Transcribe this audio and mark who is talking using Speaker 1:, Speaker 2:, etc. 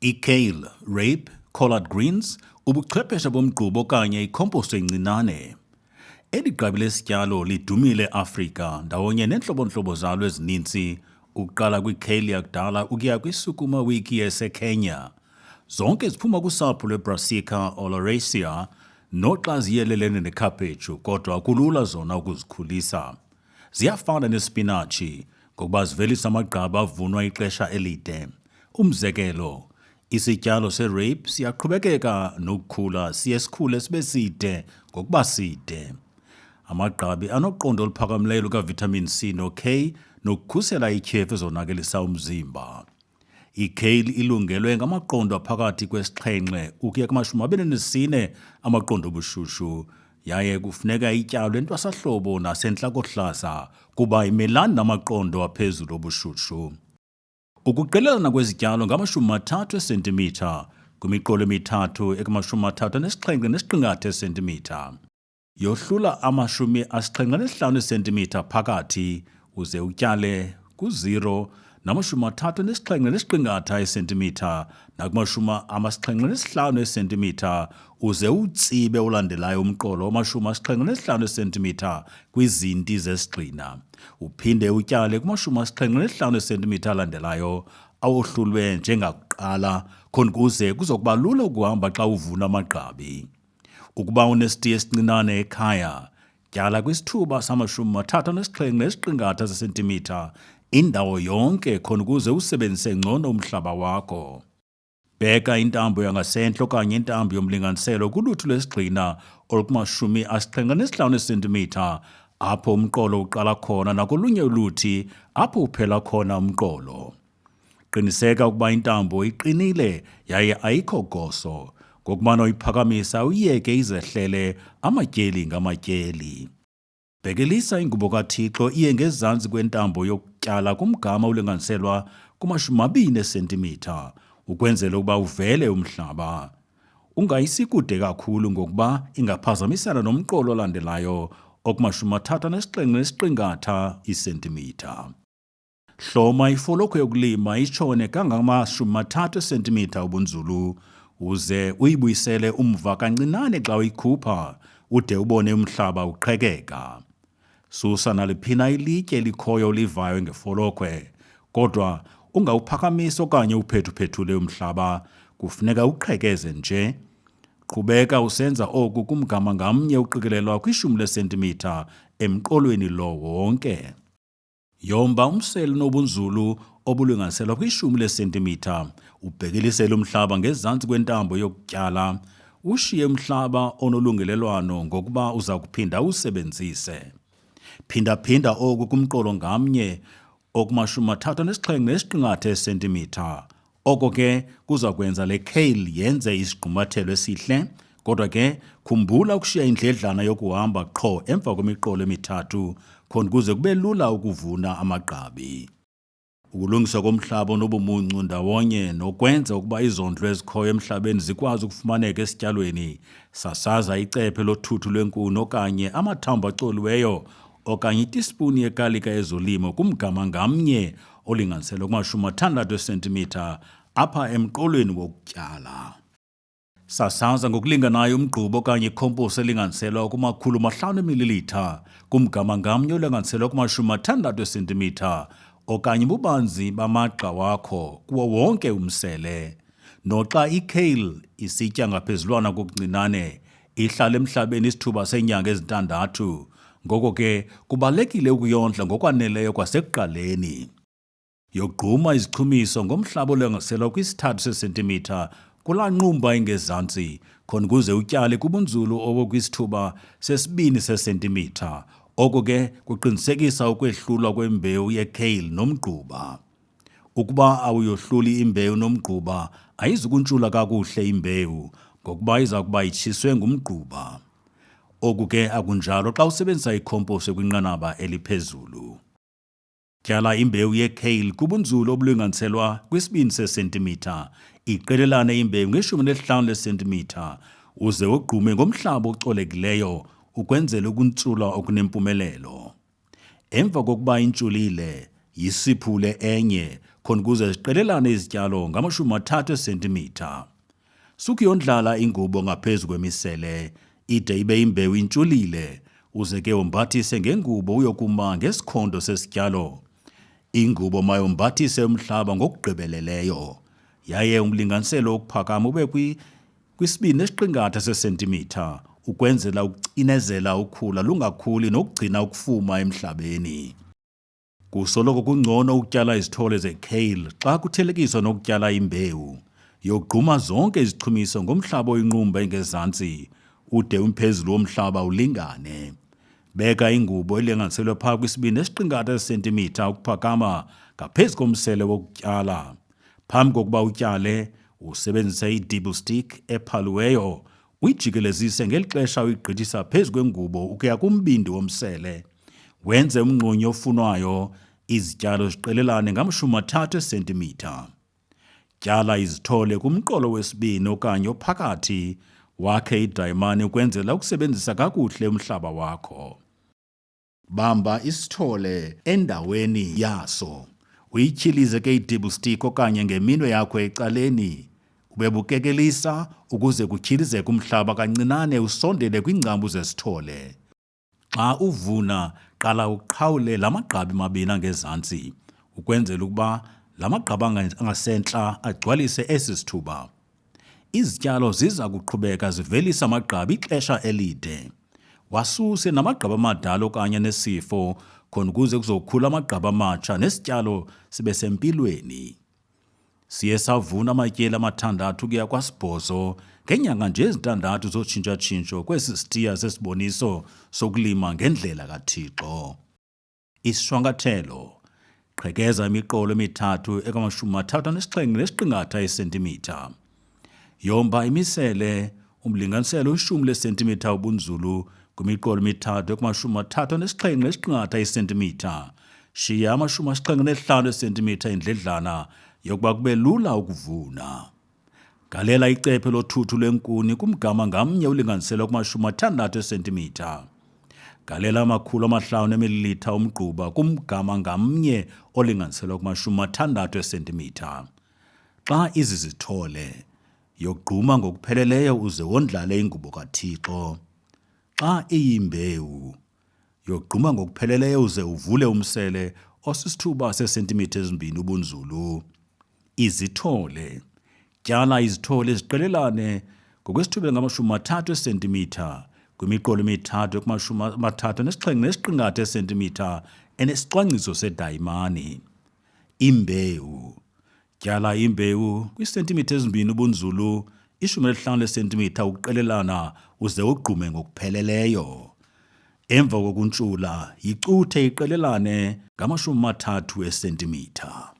Speaker 1: I-Kale, rape, collard greens, ubuchwepheshe boMgquba okanye ikhomposto encinane. Eli gqabi lesityalo lidumile eAfrika ndawonye neentlobo-ntlobo zalo ezininzi ukuqala kwi-kale yakudala ukuya kwisukuma wiki yaseKenya. Zonke ziphuma kusapho lweBrassica oleracea noxa ziyelelene nekhaphetshu kodwa kulula zona ukuzikhulisa. Ziyafana nesipinatshi ngokuba zivelisa amagqabi avunwa ixesha elide. Umzekelo, isityalo se-rape siyaqhubekeka nokukhula siye sikhule sibe side ngokuba side. Amagqabi anoqondo oluphakamileyo lukavitamin C no-K nokukhusela ityhefu ezonakelisa umzimba. I-kale ilungelwe ngamaqondo aphakathi kwesixhenxe ukuya kuma-24 amaqondo obushushu yaye kufuneka ityalwe entwasahlobo nasentlakohlaza kuba imelana namaqondo aphezulu obushushu. Ukuqelelana kwezityalo ngama-30 esentimitha kwimiqolo emithathu ekuma-37.5 esentimitha. Yohlula ama-75 esentimitha phakathi uze utyale ku-0 nama-37.5 esentimitha nakuma-75 esentimitha uze utsibe ulandelayo umqolo wama-75 esentimitha kwizinti zesigxina. Uphinde utyale kuma-75 esentimitha alandelayo awohlulwe njengakuqala khona ukuze kuzokuba lula ukuhamba xa uvuna amagqabi. Ukuba unesitiya esincinane ekhaya, tyala kwisithuba sama-37.5 sentimitha indawo yonke khona ukuze usebenzise ngcono umhlaba wakho. Bheka intambo yangasentla okanye intambo yomlinganiselo kulutho lwesigxina olukuma-75 sentimitha apho umqolo uqala khona nakolunye uluthi apho uphela khona umqolo. Qiniseka ukuba intambo iqinile yaye ayikho goso. Ngokumana uyiphakamisa uyiyeke izehlele amatyeli ngamatyeli. Bhekelisa ingubo kaThixo iye ngezantsi kwentambo yokutyala kumgama ulinganiselwa kuma-20 sentimitha ukwenzela ukuba uvele umhlaba. Ungayisi kude kakhulu ngokuba ingaphazamisana nomqolo olandelayo okuma-37.5 isentimitha. Hloma ifolokhwe yokulima itshone kangama-30 sentimitha ubunzulu uze uyibuyisele umva kancinane xa uyikhupha ude ubone umhlaba uqhekeka. Susa naliphina ilitye elikhoyo olivayo ngefolokhwe, kodwa ungawuphakamisi okanye uphethuphethule umhlaba, kufuneka uqhekeze nje. Qhubeka usenza oku kumgama ngamnye uqikelelwa kwi-10 sentimitha emqolweni lo wonke. Yomba umsele nobunzulu obulinganiselwa kwi-10 sentimitha, ubhekelisele umhlaba ngezantsi kwentambo yokutyala, ushiye umhlaba onolungelelwano ngokuba uza kuphinda usebenzise. Phinda-phinda oku kumqolo ngamnye okuma-37.5 sentimitha. Oko ke kuza kwenza le kale yenze isigqumathelo esihle, kodwa ke khumbula ukushiya indledlana yokuhamba qho emva kwemiqolo emithathu khona ukuze kube lula ukuvuna amagqabi. Ukulungiswa komhlaba onobumuncu ndawonye nokwenza ukuba izondlo ezikhoyo emhlabeni zikwazi ukufumaneka esityalweni, sasaza icephe lothuthu lwenkuni okanye amathambo acoliweyo okanye itispuni yekalika yezolimo kumgama ngamnye olinganiselwa kuma-60 sentimitha apha emqolweni wokutyala. Sasaza ngokulinganayo umgquba okanye ikhomposi elinganiselwa kuma-500 ml kumgama ngamnye olinganiselwa kuma-60 sentimitha okanye ububanzi bamagxa wakho kuwo wonke umsele. Noxa i-kale isitya ngaphezulwana kokuncinane, ihlala emhlabeni isithuba seenyanga ezintandathu, ngoko ke kubalulekile ukuyondla ngokwaneleyo kwasekuqaleni. Yogquma izichumiso ngomhlaba olinganiselwa kwi-3 sentimitha kulaa nqumba ingezantsi khona ukuze utyale kubunzulu obukwisithuba sesibini sesentimitha. Oko ke kuqinisekisa ukwehlulwa kwembewu ye-kale nomgquba. Ukuba awuyohluli imbewu nomgquba, ayizukuntshula kakuhle imbewu ngokuba iza kuba itshiswe ngumgquba. Oku ke akunjalo xa usebenzisa ikhomposi kwinqanaba eliphezulu. Tyala imbewu ye-kale kubunzulu obulinganiselwa kwi-2 sentimitha, iqelelane imbewu nge-15 sentimitha, uze ugqume ngomhlaba ocolekileyo ukwenzela ukuntshula okunempumelelo. Emva kokuba intshulile, yisiphule enye khona ukuze ziqelelane izityalo ngama-30 sentimitha. Sukuyondlala ingubo ngaphezu kwemisele ide ibe imbewu intshulile, uze ke umbathise ngengubo uyokuma ngesikhondo sesityalo. Ingubo mayombathise umhlaba ngokugqibeleleyo, yaye umlinganiselo wokuphakama ube kwi-2.5 sesentimitha ukwenzela ukucinezela ukhula lungakhuli nokugcina ukufuma emhlabeni. Kusoloko kungcono ukutyala izithole ze-kale xa kuthelekiswa nokutyala imbewu. Yogquma zonke izichumiso ngomhlaba oyinqumba engezantsi ude umphezulu womhlaba ulingane. Beka ingubo elinganiselwe phaa kwi-2.5 sentimitha ukuphakama ngaphezu komsele wokutyala. Phambi kokuba utyale, usebenzise i-dibble stick ephaliweyo, uyijikelezise ngeli xesha uyigqithisa phezu kwengubo ukuya kumbindi womsele. Wenze umngxunya ofunwayo, izityalo ziqelelane ngama-30 sentimitha. Tyala izithole kumqolo wesibini okanye ophakathi, wakhe idayimani ukwenzela ukusebenzisa kakuhle umhlaba wakho. Bamba isithole endaweni yaso, uyityhilize ke i-dibble stick okanye ngeminwe yakho ecaleni, ubebukekelisa ukuze kutyhilizeke umhlaba kancinane usondele kwiingcambu zesithole. Xa uvuna, qala uqhawule la magqabi mabini angezantsi, ukwenzela ukuba la magqabi angasentla agcwalise esi sithuba. Izityalo ziza kuqhubeka zivelisa amagqabi ixesha elide. Wasuse namagqabi amadala okanye nesifo khona ukuze kuzokhula amagqabi amatsha nesityalo sibe sempilweni. Siye savuna amatyeli 6 ukuya kwa-8 ngeenyanga nje ezintandathu zotshintsha-tshintsho kwesi sitiya sesiboniso sokulima ngendlela kaThixo. Isishwankathelo: qhekeza imiqolo emithathu eka-37.5 sentimitha. Yomba imisele umlinganiselo 10 sentimitha ubunzulu kwimiqolo emithathu eka-37.5 sentimitha. Shiya 75 sentimitha indledlana yokuba kube lula ukuvuna. Galela icephe lothuthu lwenkuni kumgama ngamnye ulinganiselwa kuma-60 sentimitha. Galela 500 ml omgquba kumgama ngamnye olinganiselwa kuma-60 sentimitha. Xa izizithole, yogquma ngokupheleleyo uze wondlale ingubo kaThixo. Xa iyimbewu, yogquma ngokupheleleyo uze uvule umsele osisithuba sesentimitha 2 ubunzulu. Izithole: tyala izithole ziqelelane ngokwesithuba ngama-30 sentimitha kwimiqolo emithathu eka-37.5 sentimitha enesicwangciso sedayimani. Imbewu: tyala imbewu kwiisentimitha 2 ubunzulu, 15 sentimitha ukuqelelana uze ugqume ngokupheleleyo. Emva kokuntshula, yicuthe iqelelane ngama-30 sentimitha.